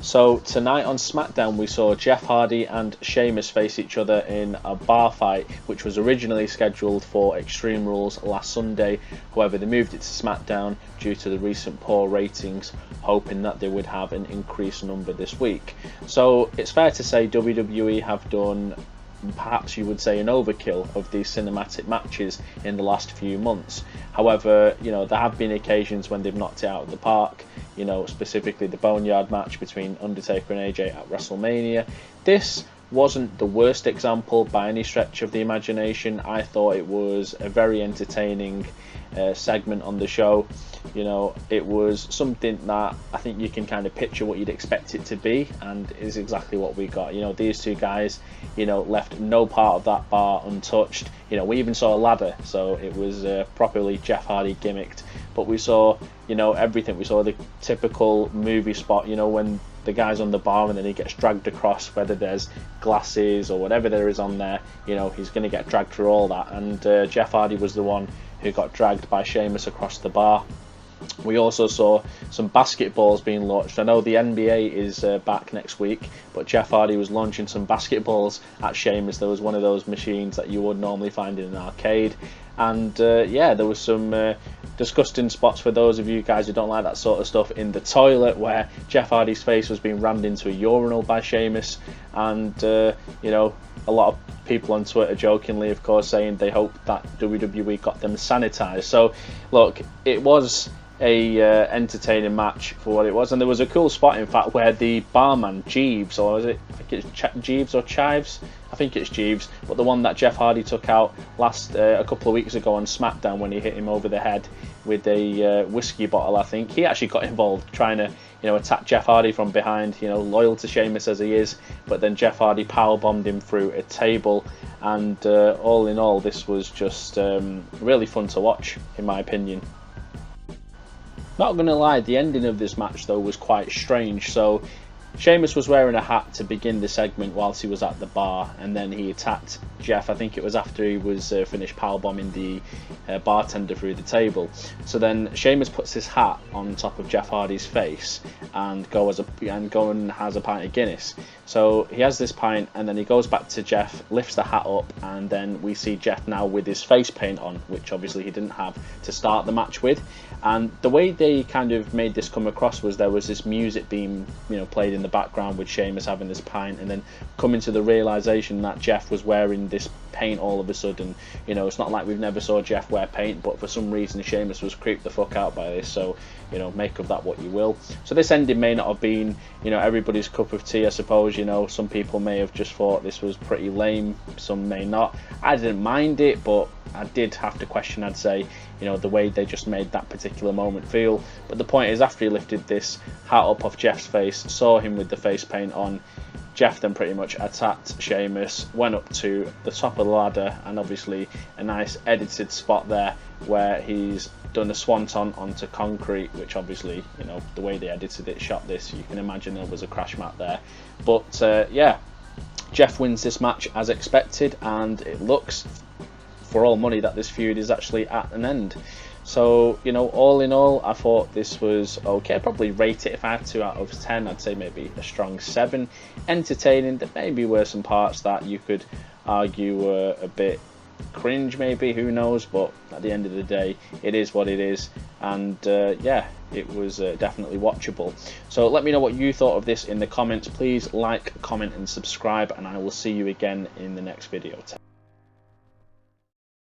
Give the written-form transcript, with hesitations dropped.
So tonight on SmackDown we saw Jeff Hardy and Sheamus face each other in a bar fight, which was originally scheduled for Extreme Rules last Sunday. However, they moved it to SmackDown due to the recent poor ratings, hoping that they would have an increased number this week. So it's fair to say WWE have done, perhaps you would say, an overkill of these cinematic matches in the last few months. However, there have been occasions when they've knocked it out of the park, specifically the Boneyard match between Undertaker and AJ at WrestleMania. This wasn't the worst example by any stretch of the imagination. I thought it was a very entertaining segment on the show. It was something that I think you can kind of picture what you'd expect it to be, and is exactly what we got. These two guys, left no part of that bar untouched. We even saw a ladder, so it was properly Jeff Hardy gimmicked. But we saw, everything. We saw the typical movie spot, when the guy's on the bar and then he gets dragged across, whether there's glasses or whatever there is on there, he's going to get dragged through all that. And Jeff Hardy was the one who got dragged by Sheamus across the bar. We also saw some basketballs being launched. I know the NBA is back next week, but Jeff Hardy was launching some basketballs at Sheamus. There was one of those machines that you would normally find in an arcade. And there was some disgusting spots for those of you guys who don't like that sort of stuff in the toilet, where Jeff Hardy's face was being rammed into a urinal by Sheamus. And, a lot of people on Twitter jokingly, of course, saying they hope that WWE got them sanitized. So, look, it was a entertaining match for what it was, and there was a cool spot, in fact, where the barman Jeeves, or is it, I think it's Jeeves or Chives, I think it's Jeeves, but the one that Jeff Hardy took out a couple of weeks ago on SmackDown when he hit him over the head with a whiskey bottle, I think he actually got involved trying to attack Jeff Hardy from behind, loyal to Sheamus as he is, but then Jeff Hardy powerbombed him through a table. And all in all, this was just really fun to watch, in my opinion. Not going to lie, the ending of this match though was quite strange. So Sheamus was wearing a hat to begin the segment whilst he was at the bar, and then he attacked Jeff. I think it was after he was finished powerbombing the bartender through the table. So then Sheamus puts his hat on top of Jeff Hardy's face and goes and has a pint of Guinness. So he has this pint, and then he goes back to Jeff, lifts the hat up, and then we see Jeff now with his face paint on, which obviously he didn't have to start the match with. And the way they kind of made this come across was there was this music being played in the background with Sheamus having this pint, and then coming to the realization that Jeff was wearing this paint all of a sudden. It's not like we've never saw Jeff wear paint, but for some reason Sheamus was creeped the fuck out by this. So make of that what you will. So this ending may not have been everybody's cup of tea, I suppose. Some people may have just thought this was pretty lame, some may not. I didn't mind it, but I did have to question, I'd say, the way they just made that particular moment feel. But the point is, after he lifted this hat up off Jeff's face, saw him with the face paint on, Jeff then pretty much attacked Sheamus, went up to the top of the ladder, and obviously a nice edited spot there where he's done a swanton onto concrete, which obviously, the way they edited it, shot this, you can imagine there was a crash mat there. But Jeff wins this match as expected, and it looks for all money that this feud is actually at an end. So all in all, I thought this was okay. I'd probably rate it, if I had to, out of 10, I'd say maybe a strong 7. Entertaining. There maybe were some parts that you could argue were a bit cringe, maybe, who knows, but at the end of the day, it is what it is. And it was definitely watchable. So let me know what you thought of this in the comments. Please like, comment and subscribe, and I will see you again in the next video.